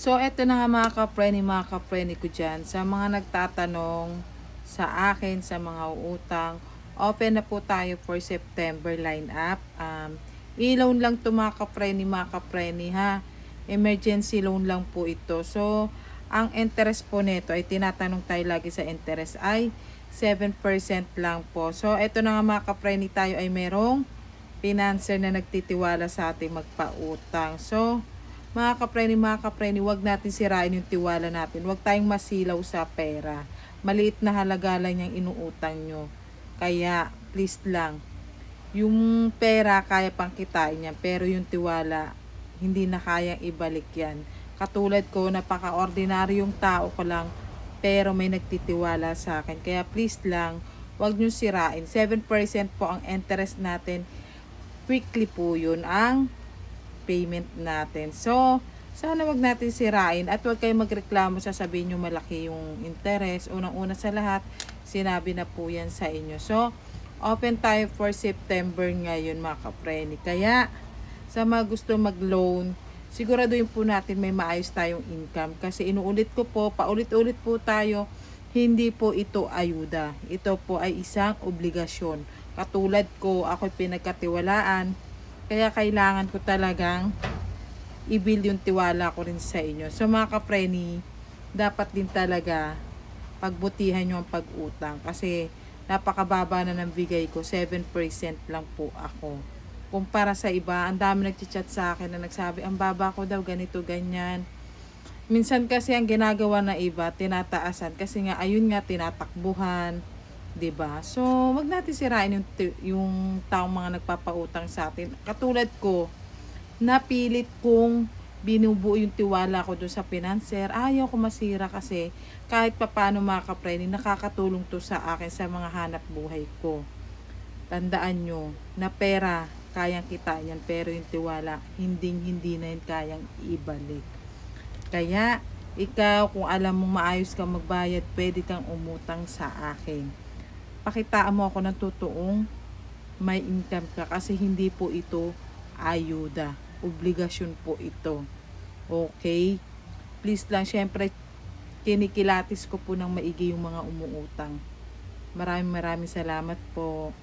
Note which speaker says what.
Speaker 1: So, eto na nga mga kapreni ko dyan. Sa mga nagtatanong sa akin, sa mga utang, open na po tayo for September lineup. E-loan lang to mga kapreni ha. Emergency loan lang po ito. So, ang interest po nito ay tinatanong tayo lagi sa interest ay 7% lang po. So, eto na nga mga kapreni, tayo ay merong financer na nagtitiwala sa ating magpautang. So, mga kapreni, wag natin sirain yung tiwala natin. Wag tayong masilaw sa pera. Maliit na halaga lang yung inuutang nyo. Kaya, please lang, yung pera kaya pang kitain yan, pero yung tiwala, hindi na kayang ibalik yan. Katulad ko, napaka-ordinaryong tao ko lang, pero may nagtitiwala sa akin. Kaya please lang, wag nyo sirain. 7% po ang interest natin. Weekly po yun ang payment natin. So, sana wag natin sirain at wag kayong magreklamo, sasabihin nyo malaki yung interest. Unang-una sa lahat, sinabi na po yan sa inyo. So, open tayo for September ngayon mga kapreni. Kaya, sa mga gusto mag-loan, siguraduhin po natin may maayos tayong income. Kasi inuulit ko po, paulit-ulit po tayo, hindi po ito ayuda. Ito po ay isang obligasyon. Katulad ko, ako'y pinagkatiwalaan, kaya kailangan ko talagang i-build yung tiwala ko rin sa inyo. So mga kapreni, dapat din talaga pagbutihan nyo ang pag-utang. Kasi napakababa na ng bigay ko, 7% lang po ako. Kumpara sa iba, ang dami nagchat sa akin na nagsabi, ang baba ko daw, ganito, ganyan. Minsan kasi ang ginagawa na iba, tinataasan. Kasi nga, ayun nga, tinatakbuhan. 'Di ba? So, wag natin sirain yung taong mga nagpapautang sa atin. Katulad ko, napilit kong binubuo yung tiwala ko doon sa financer. Ayaw ko masira kasi kahit papaano mga kapreni, nakakatulong to sa akin sa mga hanap buhay ko. Tandaan nyo na pera, kayang kitain yan, pero yung tiwala, hindi na yun kayang ibalik. Kaya, ikaw, kung alam mong maayos kang magbayad, pwede kang umutang sa akin. Pakitaan mo ako ng totoong may income ka, kasi hindi po ito ayuda. Obligasyon po ito. Okay? Please lang, syempre, kinikilatis ko po ng maigi yung mga umuutang. Maraming salamat po.